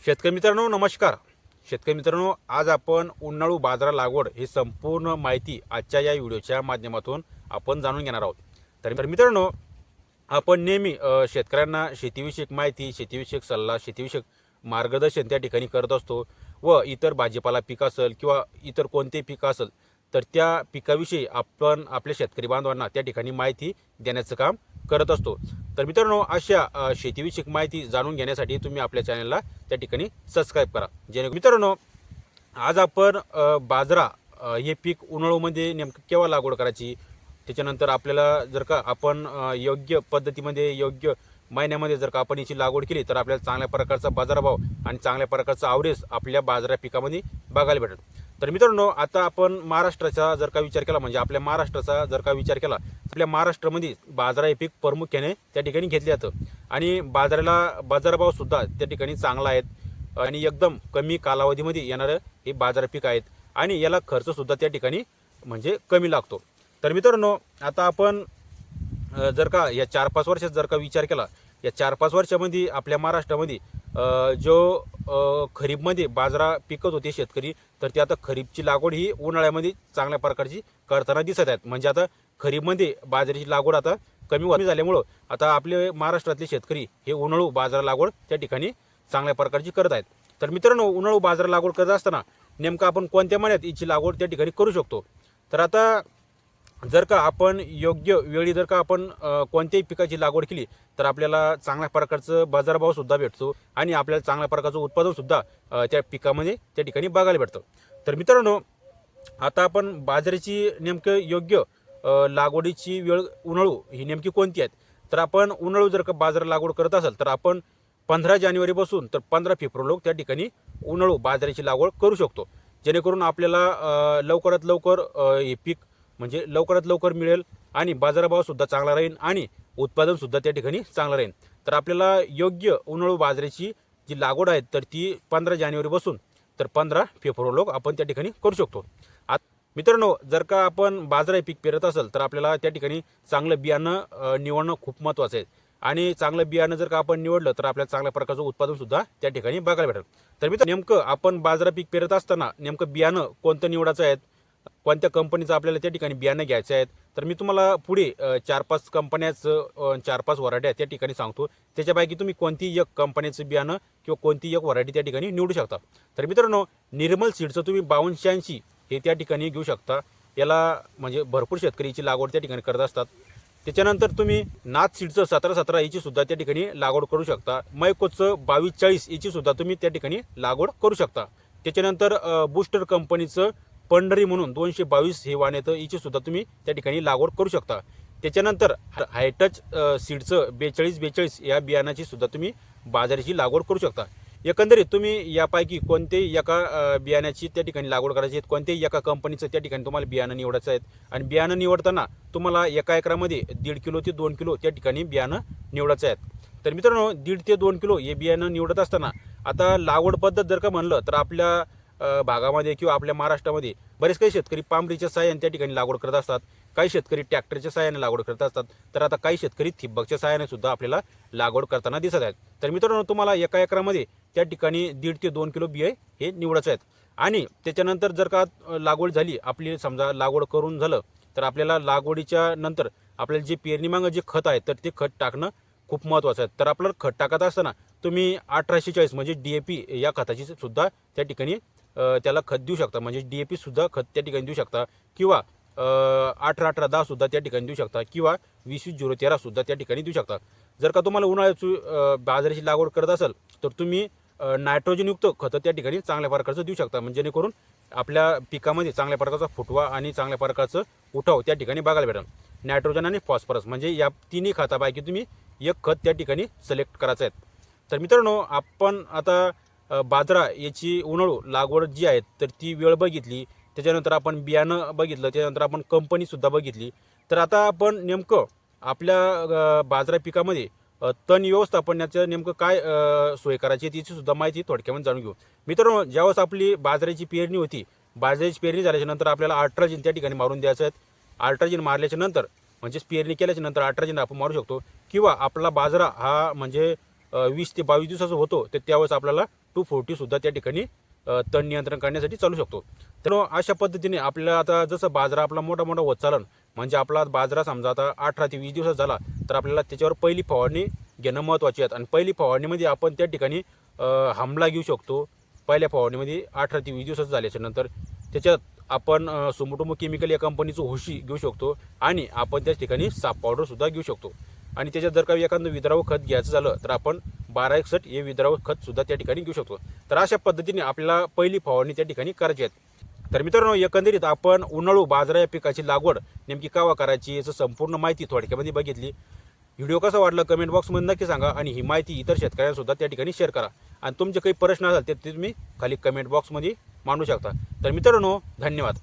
शेतकरी मित्रांनो नमस्कार. शेतकरी मित्रांनो, आज आपण उन्हाळू बाजार लागवड ही संपूर्ण माहिती आजच्या या व्हिडिओच्या माध्यमातून आपण जाणून घेणार आहोत. तर मित्रांनो, आपण नेहमी शेतकऱ्यांना शेतीविषयक माहिती, शेतीविषयक सल्ला, शेतीविषयक मार्गदर्शन त्या ठिकाणी करत असतो व इतर भाजीपाला पीक असेल किंवा इतर कोणतेही पीक असेल तर त्या पिकाविषयी आपण आपल्या शेतकरी बांधवांना त्या ठिकाणी माहिती देण्याचं काम करत असतो. तर मित्रांनो, अशा शेतीविषयक माहिती जाणून घेण्यासाठी तुम्ही आपल्या चॅनलला त्या ठिकाणी सबस्क्राईब करा. मित्रांनो, आज आपण बाजरा हे पीक उन्हाळ्यामध्ये नेमकं केव्हा लागवड करायची, त्याच्यानंतर आपल्याला जर का आपण योग्य पद्धतीमध्ये योग्य महिन्यामध्ये जर का आपण याची लागवड केली तर आपल्याला चांगल्या प्रकारचा बाजारभाव आणि चांगल्या प्रकारचा आवरेज आपल्या बाजारा पिकामध्ये बघायला भेटेल. तर मित्रांनो, आता आपण महाराष्ट्राचा जर का विचार केला, म्हणजे आपल्या महाराष्ट्राचा जर का विचार केला, आपल्या महाराष्ट्रामध्ये बाजारा हे पीक प्रामुख्याने त्या ठिकाणी घेतले जातं आणि बाजारभाव सुद्धा त्या ठिकाणी चांगला आहेत आणि एकदम कमी कालावधीमध्ये येणारं हे बाजार पीक आहेत आणि याला खर्च सुद्धा त्या ठिकाणी म्हणजे कमी लागतो. तर मित्रांनो, आता आपण जर का या 4-5 वर्षात जर का विचार केला, या 4-5 वर्षामध्ये आपल्या महाराष्ट्रामध्ये जो खरीपमध्ये बाजरा पिकत होते शेतकरी, तर ते आता खरीपची लागवड ही उन्हाळ्यामध्ये चांगल्या प्रकारची करताना दिसत आहेत. म्हणजे आता खरीपमध्ये बाजरीची लागवड आता कमी झाल्यामुळं आता आपले महाराष्ट्रातले शेतकरी हे उन्हाळू बाजार लागवड त्या ठिकाणी चांगल्या प्रकारची करत आहेत. तर मित्रांनो, उन्हाळू बाजार लागवड करत असताना नेमकं आपण कोणत्या महिन्यात याची लागवड त्या ठिकाणी करू शकतो, तर आता जर का आपण योग्य वेळी जर का आपण कोणत्याही पिकाची लागवड केली तर आपल्याला चांगल्या प्रकारचं बाजारभावसुद्धा भेटतो आणि आपल्याला चांगल्या प्रकारचं उत्पादनसुद्धा त्या पिकामध्ये त्या ठिकाणी बघायला भेटतं. तर मित्रांनो, आता आपण बाजरीची नेमकं योग्य लागवडीची वेळ उन्हाळू ही नेमकी कोणती आहेत, तर आपण उन्हाळू जर का बाजार लागवड करत असाल तर आपण 15 जानेवारीपासून तर 15 फेब्रुवारी त्या ठिकाणी उन्हाळू बाजरीची लागवड करू शकतो, जेणेकरून आपल्याला लवकरात लवकर हे पीक म्हणजे लवकरात लवकर मिळेल आणि बाजारभावसुद्धा चांगला राहील आणि उत्पादनसुद्धा त्या ठिकाणी चांगलं राहील. तर आपल्याला योग्य उन्हाळू बाजरीची जी लागवड आहे तर ती 15 जानेवारीपासून तर 15 फेब्रुवारी आपण त्या ठिकाणी करू शकतो. मित्रांनो, जर का आपण बाजरा पीक पेरत असेल तर आपल्याला त्या ठिकाणी चांगलं बियाणं निवडणं खूप महत्त्वाचं आहे आणि चांगलं बियाणं जर का आपण निवडलं तर आपल्याला चांगल्या प्रकारचं उत्पादनसुद्धा त्या ठिकाणी बघायला भेटेल. तर मित्रांनो, नेमकं आपण बाजरा पीक पेरत असताना नेमकं बियाणं कोणतं निवडायचं आहे, कोणत्या कंपनीचं आपल्याला त्या ठिकाणी बियाणं घ्यायचं आहेत, तर मी तुम्हाला पुढे 4-5 कंपन्याचं 4-5 व्हरायटी त्या ठिकाणी सांगतो. त्याच्यापैकी तुम्ही कोणतीही एक कंपनीचं बियाणं किंवा कोणतीही एक व्हरायटी त्या ठिकाणी निवडू शकता. तर मित्रांनो, निर्मल सीडचं तुम्ही 5286 हे त्या ठिकाणी घेऊ शकता. याला म्हणजे भरपूर शेतकरीची लागवड त्या ठिकाणी करत असतात. त्याच्यानंतर तुम्ही नाथ सीडचं 1717 याची सुद्धा त्या ठिकाणी लागवड करू शकता. मैकोचं 2240 याची सुद्धा तुम्ही त्या ठिकाणी लागवड करू शकता. त्याच्यानंतर बूस्टर कंपनीचं पंढरी म्हणून 222 हे वाण येतं, याची सुद्धा तुम्ही त्या ठिकाणी लागवड करू शकता. त्याच्यानंतर हायटच सीडचं 4242 या बियाणाची सुद्धा तुम्ही बाजाराची लागवड करू शकता. एकंदरीत तुम्ही यापैकी कोणतेही एका बियाण्याची त्या ठिकाणी लागवड करायची आहे, कोणत्याही एका कंपनीचं त्या ठिकाणी तुम्हाला बियाणं निवडायचं आहे आणि बियाणं निवडताना तुम्हाला एका एकरामध्ये 1.5 किलो ते 2 किलो त्या ठिकाणी बियाणं निवडायचं आहे. तर मित्रांनो, 1.5 ते 2 किलो हे बियाणं निवडत असताना आता लागवड पद्धत जर का म्हणलं तर आपल्या भागामध्ये किंवा आपल्या महाराष्ट्रामध्ये बरेच काही शेतकरी पांबरीच्या सहाय्याने त्या ठिकाणी लागवड करत असतात, काही शेतकरी ट्रॅक्टरच्या सहाय्याने लागवड करत असतात, तर आता काही शेतकरी ठिबकच्या सहाय्याने सुद्धा आपल्याला लागवड करताना दिसत आहेत. तर मित्रांनो, तुम्हाला एका एकरामध्ये त्या ठिकाणी 1.5 ते 2 किलो बिये हे निवडायचे आहेत आणि त्याच्यानंतर जर का लागवड झाली, आपली समजा लागवड करून झालं, तर आपल्याला लागवडीच्या नंतर आपल्याला जे पेरणीमागं जे खत आहे तर ते खत टाकणं खूप महत्त्वाचं आहे. तर आपल्याला खत टाकत असताना तुम्ही 1840 म्हणजे DAP या खताची सुद्धा त्या ठिकाणी त्याला खत देऊ शकता, म्हणजे DAP सुद्धा खत त्या ठिकाणी देऊ शकता किंवा 18-18-10 सुद्धा त्या ठिकाणी देऊ शकता किंवा 20-20-0-13 सुद्धा त्या ठिकाणी देऊ शकता. जर का तुम्हाला उन्हाळ्याची बाजरीची लागवड करत असाल तर तुम्ही नायट्रोजनयुक्त खतं त्या ठिकाणी चांगल्या प्रकारचं देऊ शकता, म्हणजे जेणेकरून आपल्या पिकामध्ये चांगल्या प्रकारचा फुटवा आणि चांगल्या प्रकारचं उठाव त्या ठिकाणी बघायला भेटेल. नायट्रोजन आणि फॉस्फरस म्हणजे या तिन्ही खतापैकी तुम्ही एक खत त्या ठिकाणी सिलेक्ट करायचं आहे. तर मित्रांनो, आपण आता बाजरा याची उन्हाळू लागवड जी आहे तर ती वेळ बघितली, त्याच्यानंतर आपण बियाणं बघितलं, त्याच्यानंतर आपण कंपनीसुद्धा बघितली. तर आता आपण नेमकं आपल्या बाजरा पिकामध्ये तण व्यवस्थापनाचं नेमकं काय सोय करायची त्याची सुद्धा माहिती थोडक्यामध्ये जाणून घेऊ. मित्रांनो, ज्यावेळेस आपली बाजरीची पेरणी होती, बाजरीची पेरणी झाल्याच्या नंतर आपल्याला अल्ट्राजिन त्या ठिकाणी मारून द्यायचं आहे. अल्ट्राजिन मारल्याच्या नंतर म्हणजेच पेरणी केल्याच्या नंतर अल्ट्राजिन आपण मारू शकतो किंवा आपला बाजरा हा म्हणजे 20 ते 22 दिवसाचा होतो तर त्यावेळेस आपल्याला 240 सुद्धा त्या ठिकाणी तण नियंत्रण करण्यासाठी चालू शकतो. तर अशा पद्धतीने आपल्याला आता जसं बाजरा आपला मोठा मोठा होत चालन, म्हणजे आपला बाजरा समजा आता 18 ते 20 दिवसात झाला, तर आपल्याला त्याच्यावर पहिली फवारणी घेणं महत्त्वाची आहे. आणि पहिली फवारणीमध्ये आपण त्या ठिकाणी हमला घेऊ शकतो. पहिल्या फवारणीमध्ये 18 ते 20 दिवसात झाल्याच्या नंतर त्याच्यात आपण सुमोटोमो केमिकल या कंपनीचं होशी घेऊ शकतो आणि आपण त्याच ठिकाणी साप पावडरसुद्धा घेऊ शकतो. आणि त्याच्यात जर काही एखादं विद्रावं खत घ्यायचं झालं तर आपण 1261 हे विद्रावं खतसुद्धा त्या ठिकाणी घेऊ शकतो. तर अशा पद्धतीने आपल्याला पहिली फवारणी त्या ठिकाणी करायची आहे. तर मित्रांनो, एकंदरीत आपण उन्हाळू बाजरा या पिकाची लागवड नेमकी केव्हा करायची याचं संपूर्ण माहिती थोडक्यामध्ये बघितली. व्हिडिओ कसा वाटला कमेंट बॉक्समध्ये नक्की सांगा आणि ही माहिती इतर शेतकऱ्यांसुद्धा त्या ठिकाणी शेअर करा. आणि तुमचे काही प्रश्न असेल ते तुम्ही खाली कमेंट बॉक्समध्ये मांडू शकता. तर मित्रांनो, धन्यवाद.